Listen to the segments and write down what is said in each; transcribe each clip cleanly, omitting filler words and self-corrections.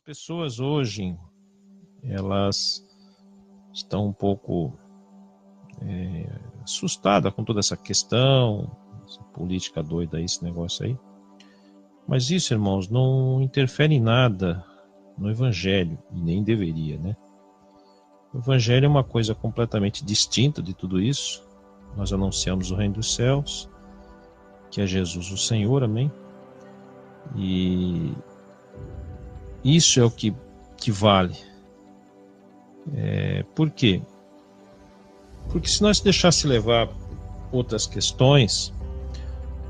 pessoas hoje, elas estão um pouco assustadas com toda essa questão, essa política doida aí, esse negócio aí. Mas isso, irmãos, não interfere em nada no Evangelho, e nem deveria, né? O Evangelho é uma coisa completamente distinta de tudo isso. Nós anunciamos o Reino dos Céus, que é Jesus o Senhor, amém? E isso é o que vale. Por quê? Porque se nós deixasse levar outras questões,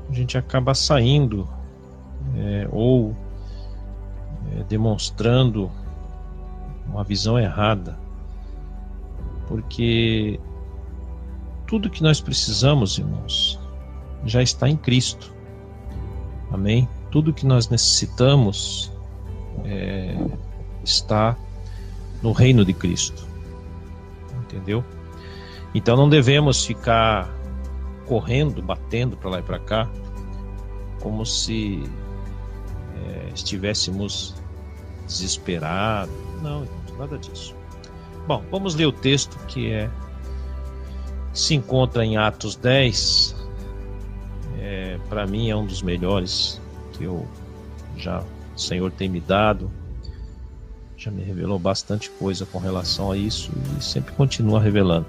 a gente acaba saindo ou demonstrando uma visão errada. Porque tudo que nós precisamos, irmãos, já está em Cristo. Amém? Tudo que nós necessitamos está no reino de Cristo. Entendeu? Então não devemos ficar correndo, batendo para lá e para cá, como se estivéssemos desesperados. Não, nada disso. Bom, vamos ler o texto que se encontra em Atos 10. Para mim é um dos melhores que o Senhor tem me dado. Já me revelou bastante coisa com relação a isso e sempre continua revelando.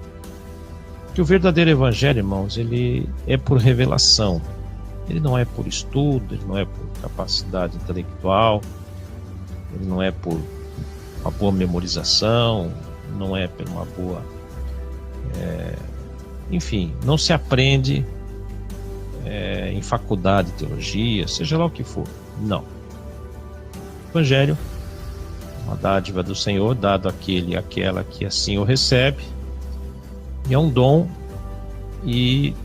Que o verdadeiro evangelho, irmãos, ele é por revelação. Ele não é por estudo, ele não é por capacidade intelectual, ele não é por uma boa memorização, não é por uma boa... enfim, não se aprende em faculdade de teologia, seja lá o que for. Não. O evangelho é uma dádiva do Senhor, dado àquele e àquela que assim o recebe, e é um dom, e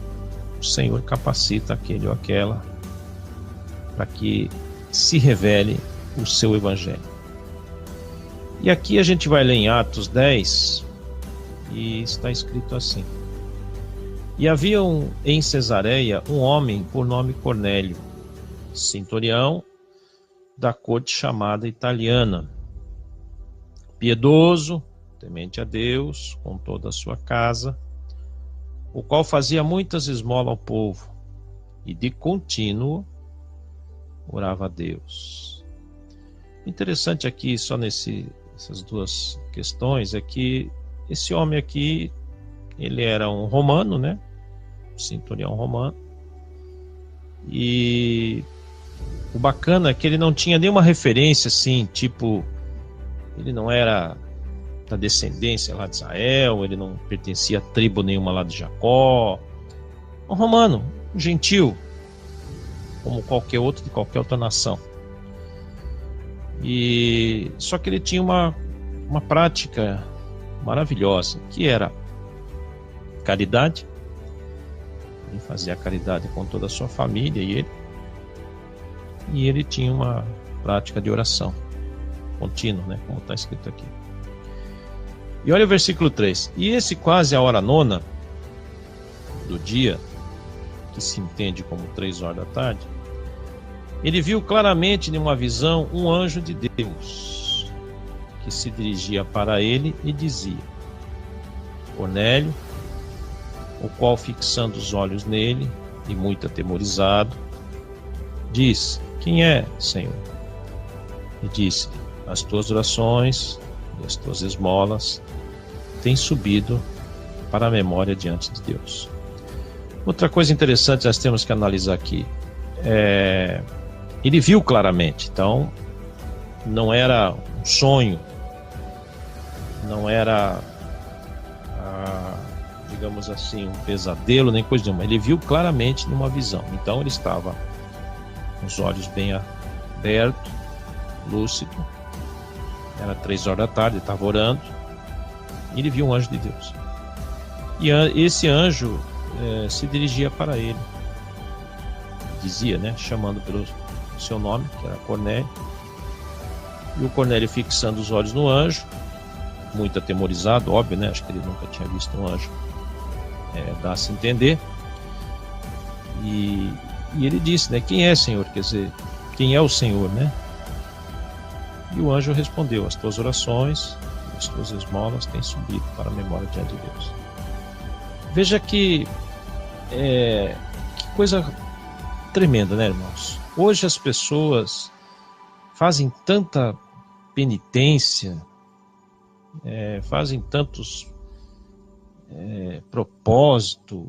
o Senhor capacita aquele ou aquela para que se revele o seu evangelho. E aqui a gente vai ler em Atos 10 e está escrito assim: E havia em Cesareia um homem por nome Cornélio, centurião da corte chamada italiana, piedoso, temente a Deus, com toda a sua casa, o qual fazia muitas esmolas ao povo, e de contínuo orava a Deus. Interessante aqui, só essas duas questões, é que esse homem aqui, ele era um romano, né? Um centurião romano. E o bacana é que ele não tinha nenhuma referência assim, tipo, ele não era da descendência lá de Israel, ele não pertencia a tribo nenhuma lá de Jacó. Um romano, um gentil, como qualquer outro de qualquer outra nação. E só que ele tinha uma prática maravilhosa, que era caridade. Ele fazia caridade com toda a sua família e ele tinha uma prática de oração contínua, né, como está escrito aqui. E olha o versículo 3: E esse quase a hora nona do dia, que se entende como 3 horas da tarde, ele viu claramente numa visão um anjo de Deus que se dirigia para ele e dizia: Cornélio, o qual, fixando os olhos nele e muito atemorizado, disse: Quem é, Senhor? E disse: As tuas orações e as tuas esmolas têm subido para a memória diante de Deus. Outra coisa interessante nós temos que analisar aqui ele viu claramente, então não era um sonho, não era digamos assim, um pesadelo, nem coisa nenhuma. Ele viu claramente numa visão. Então ele estava com os olhos bem abertos, lúcido. Era 3 horas da tarde, ele estava orando. E ele viu um anjo de Deus. E esse anjo se dirigia para ele. Dizia, né, chamando pelo seu nome, que era Cornélio. E o Cornélio, fixando os olhos no anjo, muito atemorizado, óbvio, né? Acho que ele nunca tinha visto um anjo. Dá-se a entender. E ele disse, né? Quem é, Senhor? Quer dizer, quem é o Senhor, né? E o anjo respondeu: as tuas orações e as tuas esmolas têm subido para a memória diante de Deus. Veja que coisa tremenda, né, irmãos? Hoje as pessoas fazem tanta penitência, fazem tantos propósitos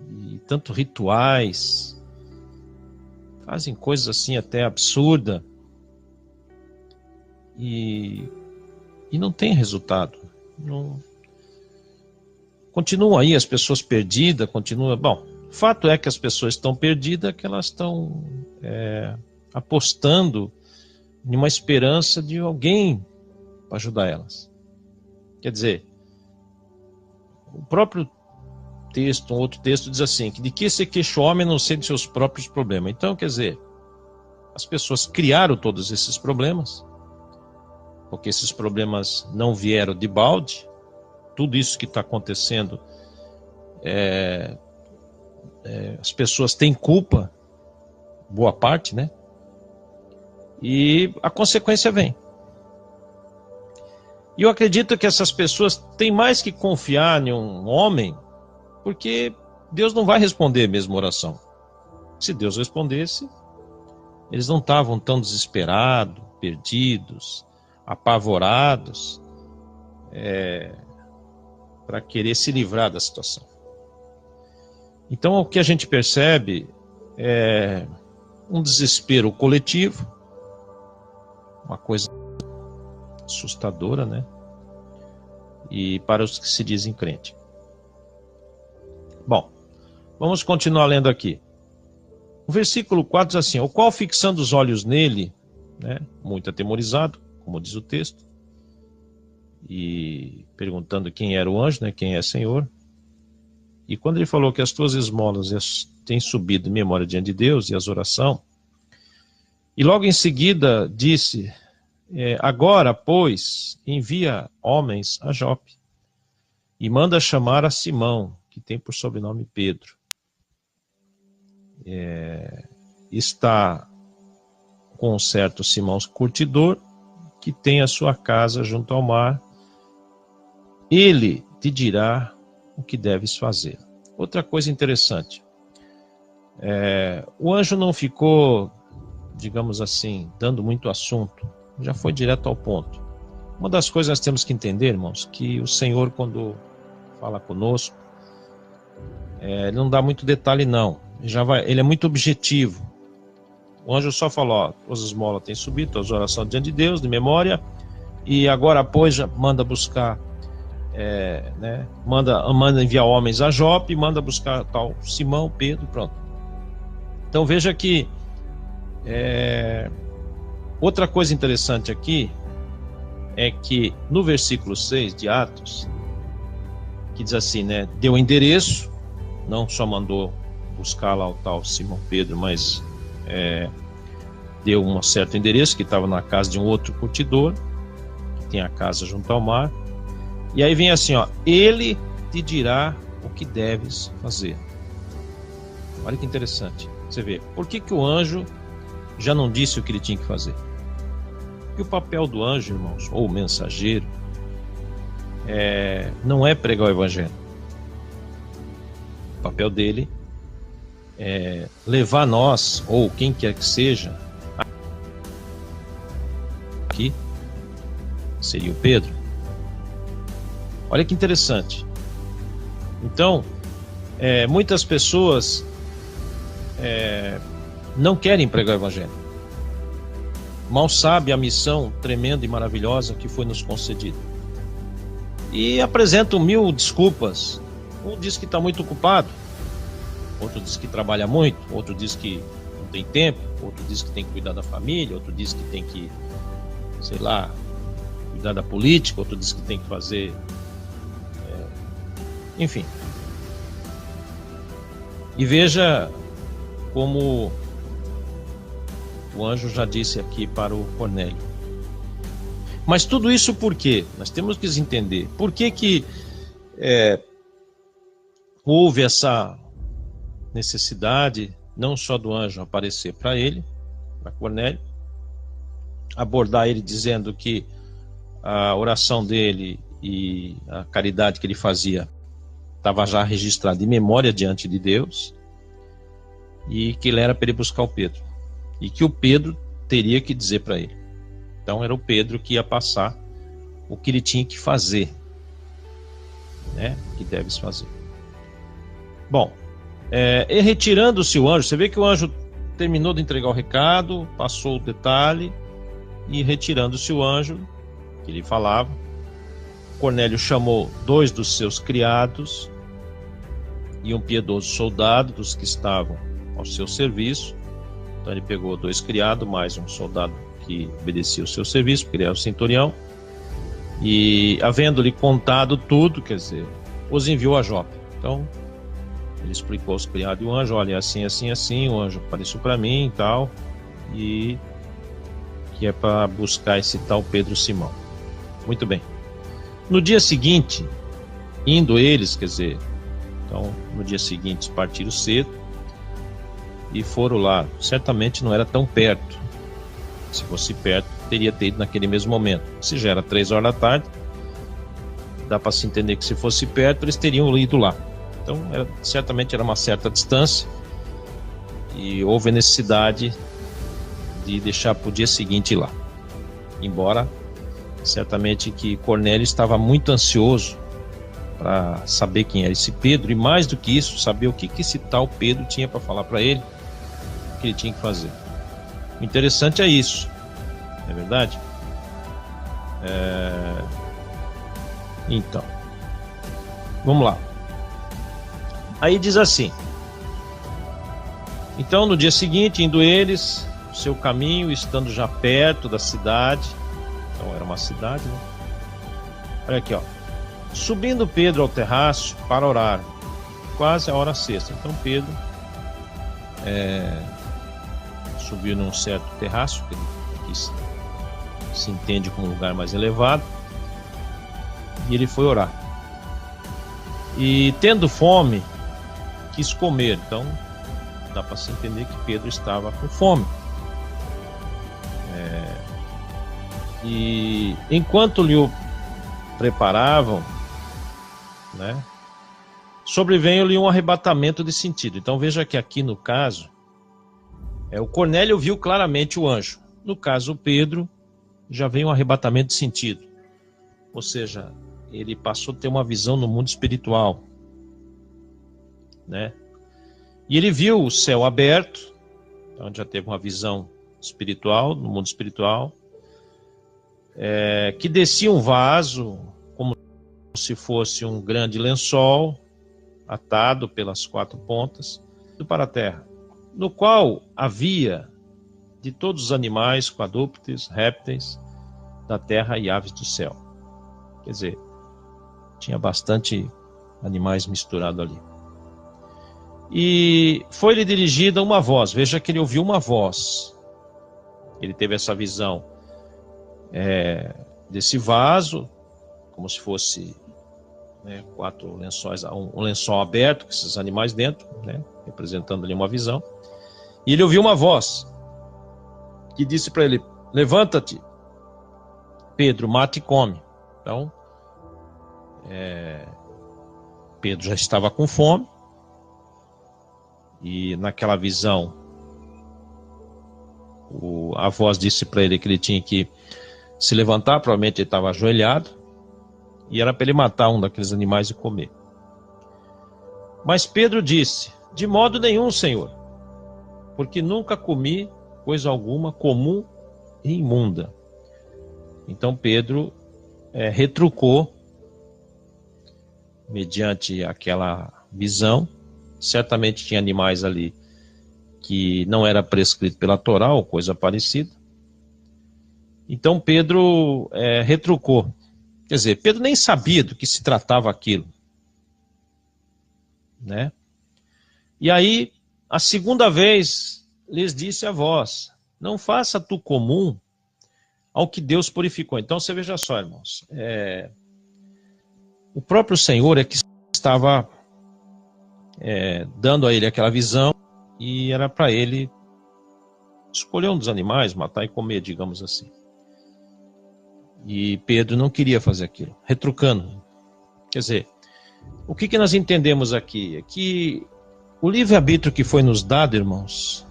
e tantos rituais, fazem coisas assim até absurdas e não tem resultado. Não... Continuam aí as pessoas perdidas, continuam... Bom, o fato é que as pessoas estão perdidas, que elas estão apostando em uma esperança de alguém para ajudar elas. Quer dizer, o próprio texto, um outro texto diz assim, que de que se queixa o homem a não ser de seus próprios problemas. Então, quer dizer, as pessoas criaram todos esses problemas, porque esses problemas não vieram de balde. Tudo isso que está acontecendo, as pessoas têm culpa, boa parte, né? E a consequência vem. E eu acredito que essas pessoas têm mais que confiar em um homem, porque Deus não vai responder mesmo a oração. Se Deus respondesse, eles não estavam tão desesperados, perdidos, apavorados, para querer se livrar da situação. Então, o que a gente percebe é um desespero coletivo, uma coisa assustadora, né? E para os que se dizem crente. Bom, vamos continuar lendo aqui. O versículo 4 diz assim: o qual, fixando os olhos nele, né, muito atemorizado, como diz o texto, e perguntando quem era o anjo, né, quem é Senhor, e quando ele falou que as tuas esmolas têm subido em memória diante de Deus e as orações, e logo em seguida disse: agora, pois, envia homens a Jope e manda chamar a Simão, que tem por sobrenome Pedro. Está com um certo Simão curtidor, que tem a sua casa junto ao mar. Ele te dirá o que deves fazer. Outra coisa interessante, o anjo não ficou, digamos assim, dando muito assunto, já foi direto ao ponto. Uma das coisas que nós temos que entender, irmãos, que o Senhor, quando fala conosco, ele não dá muito detalhe, não. Ele é muito objetivo. O anjo só falou: ó, as esmolas têm subido, as orações diante de Deus, de memória, e agora, pois, já manda buscar, manda enviar homens a Jope, manda buscar tal Simão, Pedro, pronto. Então veja que outra coisa interessante aqui é que no versículo 6 de Atos, que diz assim, né, deu endereço, não só mandou buscar lá o tal Simão Pedro, mas deu um certo endereço, que estava na casa de um outro curtidor, que tem a casa junto ao mar. E aí vem assim, ó: ele te dirá o que deves fazer. Olha que interessante. Você vê, por que o anjo já não disse o que ele tinha que fazer? Porque o papel do anjo, irmãos, ou mensageiro, não é pregar o evangelho. O papel dele é levar nós, ou quem quer que seja, aqui seria o Pedro. Olha que interessante. Então, muitas pessoas não querem pregar o evangelho. Mal sabe a missão tremenda e maravilhosa que foi nos concedida. E apresentam 1000 desculpas. Um diz que está muito ocupado, outro diz que trabalha muito, outro diz que não tem tempo, outro diz que tem que cuidar da família, outro diz que tem que, sei lá, cuidar da política, outro diz que tem que fazer... enfim. E veja como o anjo já disse aqui para o Cornélio. Mas tudo isso por quê? Nós temos que entender. Por que houve essa necessidade, não só do anjo aparecer para ele, para Cornélio, abordar ele dizendo que a oração dele e a caridade que ele fazia estava já registrada em memória diante de Deus, e que ele era para ele buscar o Pedro, e que o Pedro teria que dizer para ele. Então era o Pedro que ia passar o que ele tinha que fazer, né? Que deve se fazer. Bom, e retirando-se o anjo, você vê que o anjo terminou de entregar o recado, passou o detalhe, e retirando-se o anjo que lhe falava, Cornélio chamou 2 dos seus criados e um piedoso soldado dos que estavam ao seu serviço. Então ele pegou 2 criados mais um soldado que obedecia o seu serviço, porque ele era o centurião, e havendo-lhe contado tudo, quer dizer, os enviou a Jope. Então ele explicou aos criados e o anjo: olha, assim, assim, assim, o anjo apareceu para mim e tal, e que é para buscar esse tal Pedro Simão. Muito bem. No dia seguinte, indo eles, quer dizer, então no dia seguinte partiram cedo e foram lá. Certamente não era tão perto. Se fosse perto, teria ido naquele mesmo momento. Se já era 3 horas da tarde, dá para se entender que se fosse perto, eles teriam ido lá. Então, certamente era uma certa distância e houve a necessidade de deixar para o dia seguinte ir lá. Embora, certamente que Cornélio estava muito ansioso para saber quem era esse Pedro, e mais do que isso, saber o que esse tal Pedro tinha para falar para ele, o que ele tinha que fazer. O interessante é isso, não é verdade? Então, vamos lá. Aí diz assim: então no dia seguinte, indo eles o seu caminho, estando já perto da cidade, então era uma cidade, né? Olha aqui, ó. Subindo Pedro ao terraço para orar, quase a hora sexta. Então Pedro subiu num certo terraço, que se entende como um lugar mais elevado, e ele foi orar. E tendo fome, quis comer. Então dá para se entender que Pedro estava com fome. E enquanto lhe o preparavam, né, sobreveio-lhe um arrebatamento de sentido. Então veja que aqui no caso, o Cornélio viu claramente o anjo. No caso, o Pedro já veio um arrebatamento de sentido. Ou seja, ele passou a ter uma visão no mundo espiritual, né? E ele viu o céu aberto, então já teve uma visão espiritual, no mundo espiritual, que descia um vaso, como se fosse um grande lençol, atado pelas 4 pontas, para a terra, no qual havia de todos os animais, quadrúpedes, répteis da terra e aves do céu. Quer dizer, tinha bastante animais misturados ali. E foi-lhe dirigida uma voz. Veja que ele ouviu uma voz. Ele teve essa visão desse vaso, como se fosse 4 lençóis, um lençol aberto com esses animais dentro, né, representando ali uma visão. E ele ouviu uma voz que disse para ele: levanta-te, Pedro, mata e come. Então, Pedro já estava com fome, e naquela visão a voz disse para ele que ele tinha que se levantar, provavelmente ele estava ajoelhado, e era para ele matar um daqueles animais e comer. Mas Pedro disse: de modo nenhum, Senhor, porque nunca comi coisa alguma comum e imunda. Então Pedro retrucou, mediante aquela visão. Certamente tinha animais ali que não era prescrito pela Torá ou coisa parecida. Então Pedro retrucou. Quer dizer, Pedro nem sabia do que se tratava aquilo, né? E aí, a segunda vez, lhes disse a voz: não faça tu comum ao que Deus purificou. Então você veja só, irmãos, o próprio Senhor é que estava dando a ele aquela visão, e era para ele escolher um dos animais, matar e comer, digamos assim. E Pedro não queria fazer aquilo, retrucando. Quer dizer, o que nós entendemos aqui? É que o livre-arbítrio que foi nos dado, irmãos,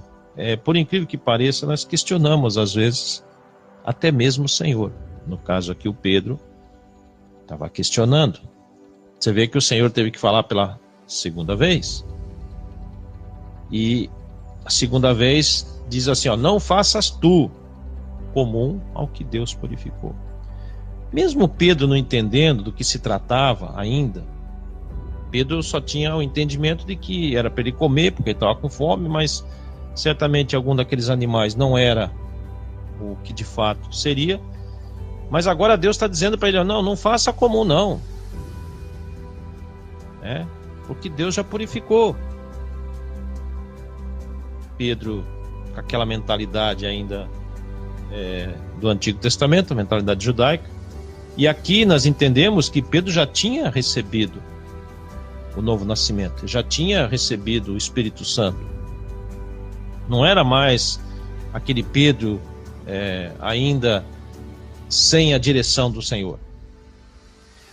por incrível que pareça, nós questionamos às vezes até mesmo o Senhor. No caso aqui, o Pedro estava questionando. Você vê que o Senhor teve que falar pela segunda vez. E a segunda vez diz assim, ó, não faças tu comum ao que Deus purificou. Mesmo Pedro não entendendo do que se tratava ainda, Pedro só tinha o entendimento de que era para ele comer, porque ele estava com fome, mas certamente algum daqueles animais não era o que de fato seria. Mas agora Deus está dizendo para ele, não faça comum não. Porque Deus já purificou. Pedro, com aquela mentalidade ainda do Antigo Testamento, a mentalidade judaica, e aqui nós entendemos que Pedro já tinha recebido o novo nascimento, já tinha recebido o Espírito Santo. Não era mais aquele Pedro ainda sem a direção do Senhor.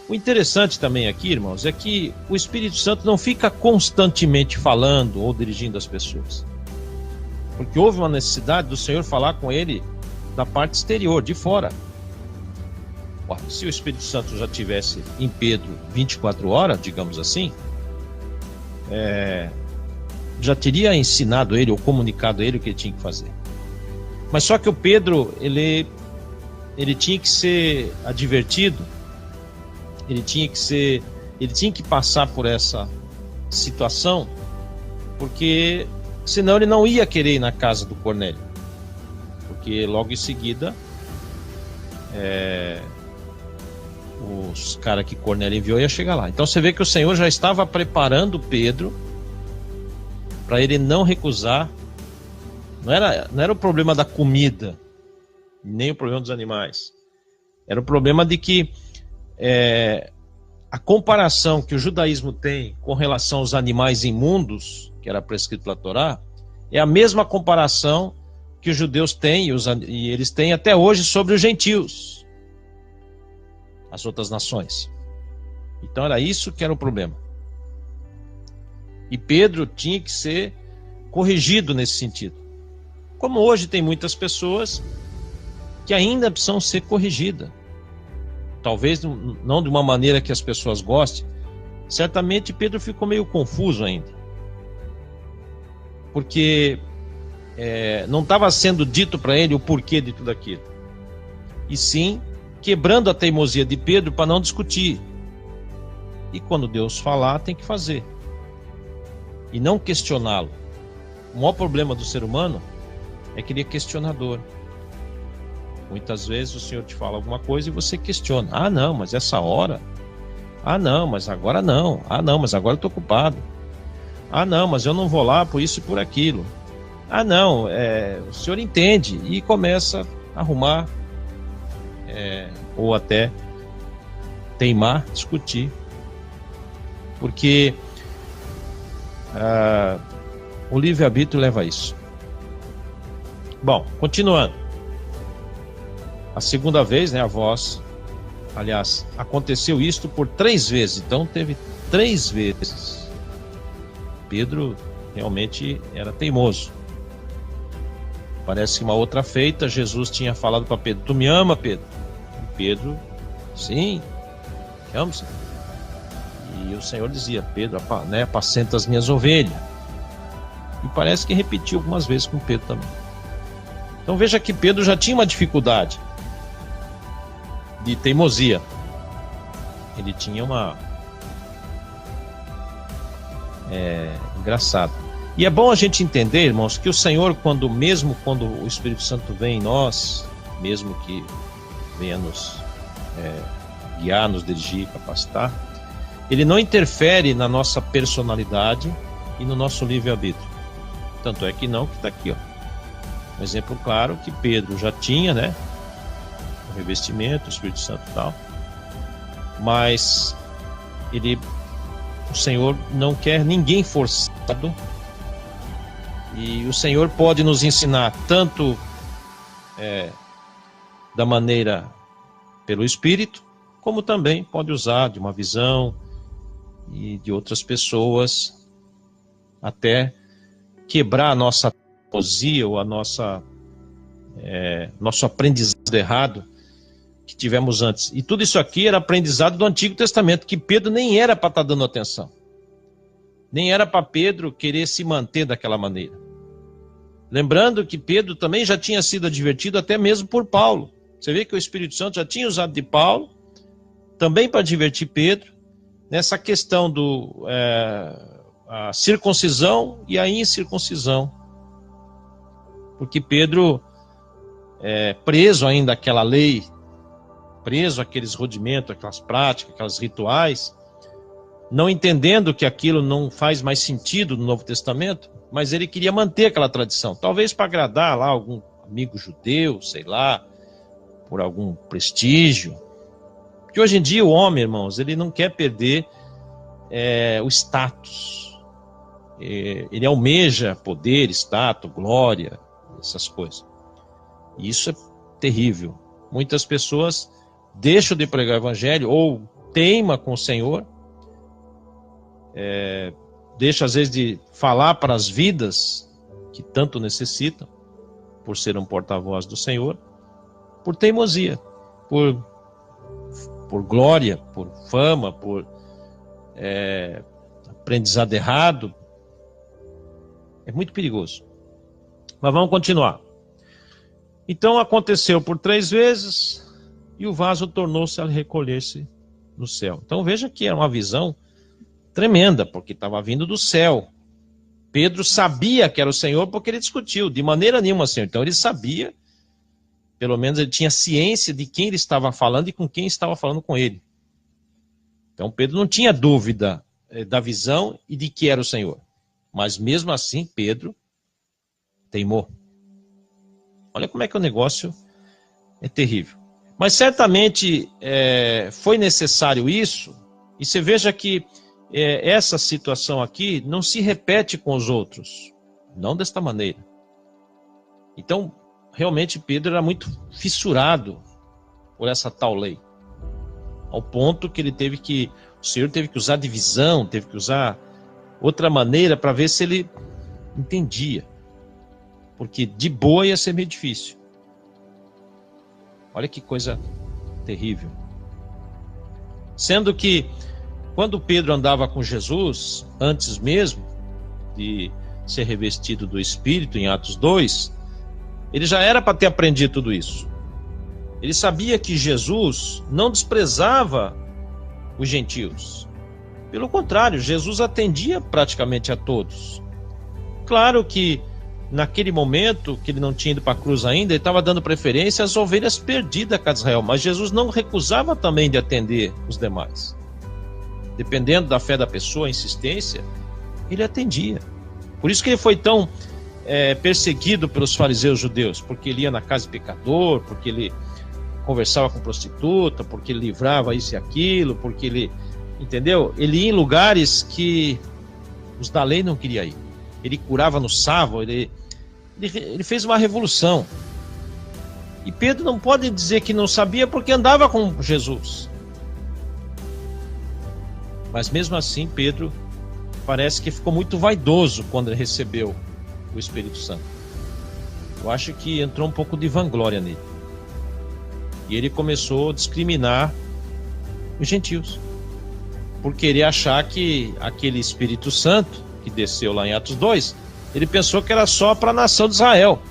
O interessante também aqui, irmãos, é que o Espírito Santo não fica constantemente falando ou dirigindo as pessoas. Porque houve uma necessidade do Senhor falar com ele da parte exterior, de fora. Ora, se o Espírito Santo já estivesse em Pedro 24 horas, digamos assim, já teria ensinado ele ou comunicado a ele o que ele tinha que fazer. Mas só que o Pedro, ele tinha que ser advertido, ele tinha que passar por essa situação, porque senão ele não ia querer ir na casa do Cornélio, porque logo em seguida os caras que Cornélio enviou ia chegar lá. Então você vê que o Senhor já estava preparando Pedro para ele não recusar. Não era o problema da comida, nem o problema dos animais. Era o problema de que a comparação que o judaísmo tem com relação aos animais imundos, que era prescrito pela Torá, é a mesma comparação que os judeus têm, e eles têm até hoje sobre os gentios, as outras nações. Então era isso que era o problema. E Pedro tinha que ser corrigido nesse sentido. Como hoje tem muitas pessoas que ainda precisam ser corrigidas. Talvez não de uma maneira que as pessoas gostem. Certamente Pedro ficou meio confuso ainda. Porque não estava sendo dito para ele o porquê de tudo aquilo. E sim, quebrando a teimosia de Pedro para não discutir. E quando Deus falar, tem que fazer. E não questioná-lo. O maior problema do ser humano é que ele é questionador. Muitas vezes o Senhor te fala alguma coisa e você questiona. Ah, não, mas essa hora? Ah, não, mas agora não. Ah, não, mas agora eu estou ocupado. Ah, não, mas eu não vou lá por isso e por aquilo. Ah, não, o Senhor entende. E começa a arrumar, ou até teimar, discutir. Porque o livre-arbítrio leva a isso. Bom, continuando. A segunda vez, a voz, aliás, aconteceu isto por 3 vezes, então teve 3 vezes. Pedro realmente era teimoso. Parece que uma outra feita, Jesus tinha falado para Pedro, tu me ama, Pedro? E Pedro, sim, te amo, Senhor. E o Senhor dizia, Pedro, apacenta as minhas ovelhas. E parece que repetiu algumas vezes com Pedro também. Então veja que Pedro já tinha uma dificuldade de teimosia. Ele tinha uma... engraçado. E é bom a gente entender, irmãos, que o Senhor, mesmo quando o Espírito Santo vem em nós, mesmo que venha nos guiar, nos dirigir, capacitar, ele não interfere na nossa personalidade e no nosso livre-arbítrio. Tanto é que não, que está aqui, ó. Um exemplo claro que Pedro já tinha, o revestimento, o Espírito Santo e tal, mas o Senhor não quer ninguém forçado, e o Senhor pode nos ensinar tanto da maneira pelo Espírito, como também pode usar de uma visão e de outras pessoas, até quebrar a nossa teimosia ou a nosso aprendizado errado que tivemos antes. E tudo isso aqui era aprendizado do Antigo Testamento, que Pedro nem era para estar dando atenção. Nem era para Pedro querer se manter daquela maneira. Lembrando que Pedro também já tinha sido advertido até mesmo por Paulo. Você vê que o Espírito Santo já tinha usado de Paulo, também para advertir Pedro, nessa questão a circuncisão e a incircuncisão. Porque Pedro, preso ainda àquela lei, preso àqueles rudimentos, aquelas práticas, aqueles rituais, não entendendo que aquilo não faz mais sentido no Novo Testamento, mas ele queria manter aquela tradição, talvez para agradar lá algum amigo judeu, sei lá, por algum prestígio. Porque hoje em dia o homem, irmãos, ele não quer perder o status. Ele almeja poder, status, glória, essas coisas. E isso é terrível. Muitas pessoas deixam de pregar o evangelho ou teima com o Senhor, deixa às vezes de falar para as vidas que tanto necessitam, por ser um porta-voz do Senhor, por teimosia, por glória, por fama, por aprendizado errado. É muito perigoso. Mas vamos continuar. Então aconteceu por 3 vezes e o vaso tornou-se a recolher-se no céu. Então veja que era uma visão tremenda, porque estava vindo do céu. Pedro sabia que era o Senhor porque ele discutiu. De maneira nenhuma, Senhor. Então ele sabia, pelo menos ele tinha ciência de quem ele estava falando e com quem estava falando com ele. Então Pedro não tinha dúvida da visão e de que era o Senhor. Mas mesmo assim, Pedro teimou. Olha como é que o negócio é terrível. Mas certamente foi necessário isso, e você veja que essa situação aqui não se repete com os outros, não desta maneira. Então, realmente Pedro era muito fissurado por essa tal lei, ao ponto que o Senhor teve que usar divisão, teve que usar outra maneira para ver se ele entendia, porque de boa ia ser meio difícil. Olha que coisa terrível. Sendo que quando Pedro andava com Jesus, antes mesmo de ser revestido do Espírito, em Atos 2, ele já era para ter aprendido tudo isso. Ele sabia que Jesus não desprezava os gentios. Pelo contrário, Jesus atendia praticamente a todos. Claro que naquele momento, que ele não tinha ido para a cruz ainda, ele estava dando preferência às ovelhas perdidas da casa de Israel, mas Jesus não recusava também de atender os demais. Dependendo da fé da pessoa, a insistência, ele atendia. Por isso que ele foi tão perseguido pelos fariseus judeus, porque ele ia na casa de pecador, porque ele conversava com prostituta, porque ele livrava isso e aquilo, porque ele, entendeu? Ele ia em lugares que os da lei não queriam ir. Ele curava no sábado, ele fez uma revolução. E Pedro não pode dizer que não sabia porque andava com Jesus. Mas mesmo assim, Pedro parece que ficou muito vaidoso quando ele recebeu o Espírito Santo. Eu acho que entrou um pouco de vanglória nele. E ele começou a discriminar os gentios, por querer achar que aquele Espírito Santo que desceu lá em Atos 2, ele pensou que era só para a nação de Israel.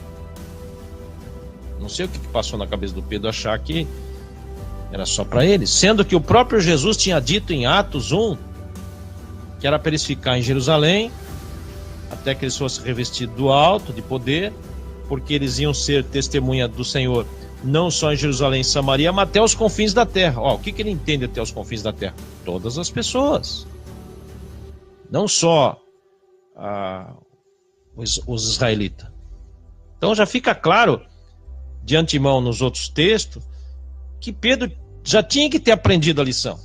Não sei o que passou na cabeça do Pedro achar que era só para eles, sendo que o próprio Jesus tinha dito em Atos 1 que era para eles ficar em Jerusalém até que eles fossem revestidos do alto, de poder, porque eles iam ser testemunha do Senhor não só em Jerusalém e Samaria, mas até os confins da terra. O que ele entende até os confins da terra? Todas as pessoas, não só os israelitas. Então já fica claro de antemão nos outros textos que Pedro já tinha que ter aprendido a lição.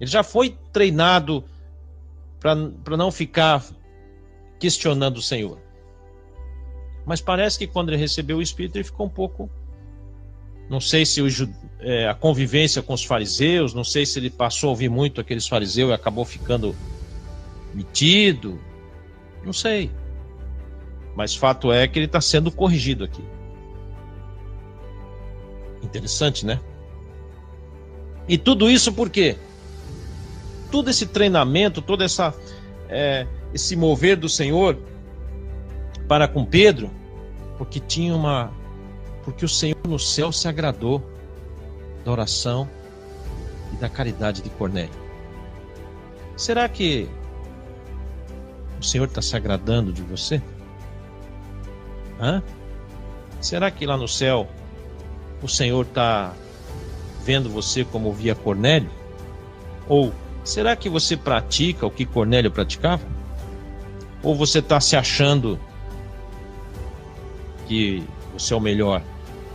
Ele já foi treinado para não ficar questionando o Senhor. Mas parece que quando ele recebeu o Espírito ele ficou um pouco Não sei se a convivência com os fariseus, não sei se ele passou a ouvir muito aqueles fariseus e acabou ficando metido. Não sei. Mas fato é que ele está sendo corrigido aqui. Interessante, né? E tudo isso por quê? Todo esse treinamento, todo esse mover do Senhor para com Pedro, porque o Senhor no céu se agradou da oração e da caridade de Cornélio. Será que o Senhor está se agradando de você? Será que lá no céu o Senhor está vendo você como via Cornélio? Ou será que você pratica o que Cornélio praticava? Ou você está se achando que você é o melhor,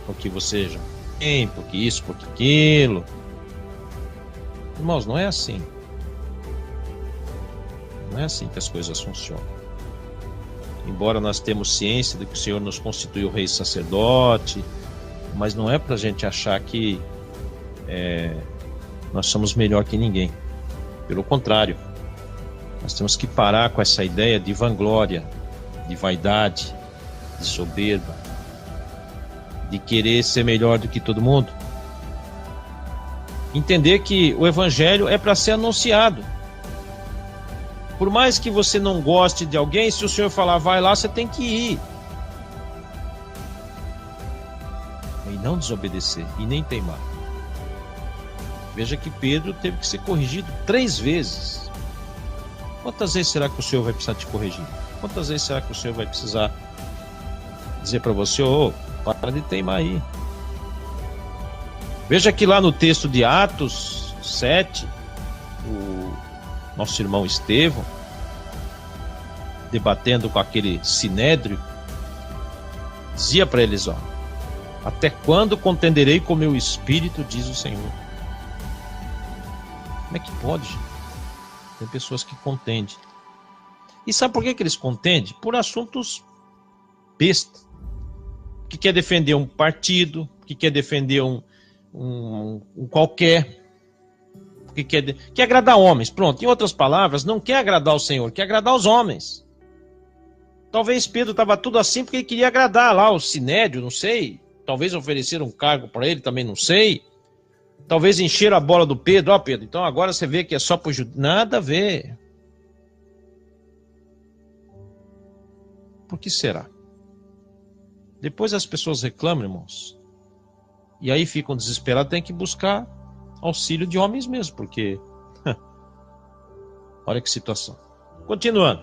porque você já tem, porque isso, porque aquilo? Irmãos, não é assim. Não é assim que as coisas funcionam. Embora nós temos ciência de que o Senhor nos constituiu rei e sacerdote, mas não é para a gente achar que nós somos melhor que ninguém. Pelo contrário, nós temos que parar com essa ideia de vanglória, de vaidade, de soberba, de querer ser melhor do que todo mundo. Entender que o Evangelho é para ser anunciado. Por mais que você não goste de alguém, se o Senhor falar, vai lá, você tem que ir. E não desobedecer, e nem teimar. Veja que Pedro teve que ser corrigido 3 vezes. Quantas vezes será que o Senhor vai precisar te corrigir? Quantas vezes será que o Senhor vai precisar dizer para você, para de teimar aí? Veja que lá no texto de Atos 7, o nosso irmão Estevão, debatendo com aquele sinédrio, dizia para eles, até quando contenderei com meu espírito, diz o Senhor. Como é que pode? Tem pessoas que contendem. E sabe por que eles contendem? Por assuntos besta. Que quer defender um partido, que quer defender um qualquer, que quer agradar homens. Pronto, em outras palavras, não quer agradar o Senhor, quer agradar os homens. Talvez Pedro estava tudo assim porque ele queria agradar lá o sinédrio, não sei. Talvez ofereceram um cargo para ele, também não sei. Talvez encheram a bola do Pedro. Pedro, então agora você vê que é só para o judeu. Nada a ver. Por que será? Depois as pessoas reclamam, irmãos. E aí ficam desesperados, tem que buscar auxílio de homens mesmo, porque olha que situação. Continuando.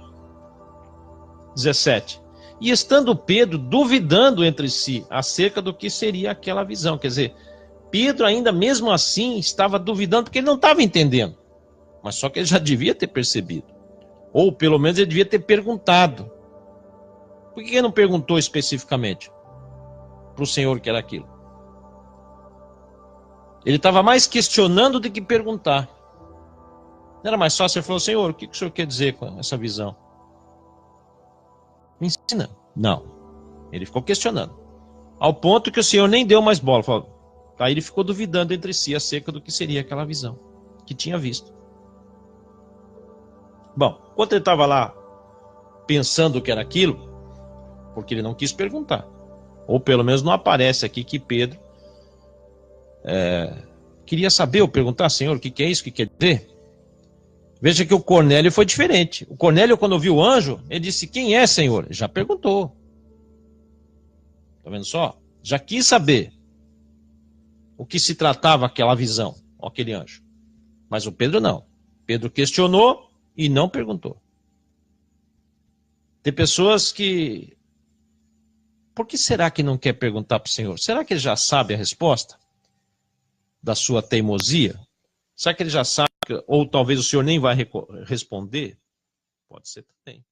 17. E estando Pedro duvidando entre si acerca do que seria aquela visão. Quer dizer, Pedro ainda mesmo assim estava duvidando porque ele não estava entendendo. Mas só que ele já devia ter percebido. Ou pelo menos ele devia ter perguntado. Por que ele não perguntou especificamente para o Senhor o que era aquilo? Ele estava mais questionando do que perguntar. Não era mais fácil, ele falou, Senhor, o que o Senhor quer dizer com essa visão? Me ensina. Não. Ele ficou questionando. Ao ponto que o Senhor nem deu mais bola. Falou. Aí ele ficou duvidando entre si acerca do que seria aquela visão que tinha visto. Bom, enquanto ele estava lá pensando o que era aquilo, porque ele não quis perguntar, ou pelo menos não aparece aqui que Pedro queria saber ou perguntar, Senhor, o que é isso, o que quer dizer? Veja que o Cornélio foi diferente. O Cornélio, quando viu o anjo, ele disse, quem é, Senhor? Já perguntou. Está vendo só? Já quis saber o que se tratava aquela visão, aquele anjo. Mas o Pedro não. Pedro questionou e não perguntou. Tem pessoas que... Por que será que não quer perguntar para o Senhor? Será que ele já sabe a resposta da sua teimosia? Será que ele já sabe? Ou talvez o Senhor nem vai responder? Pode ser também.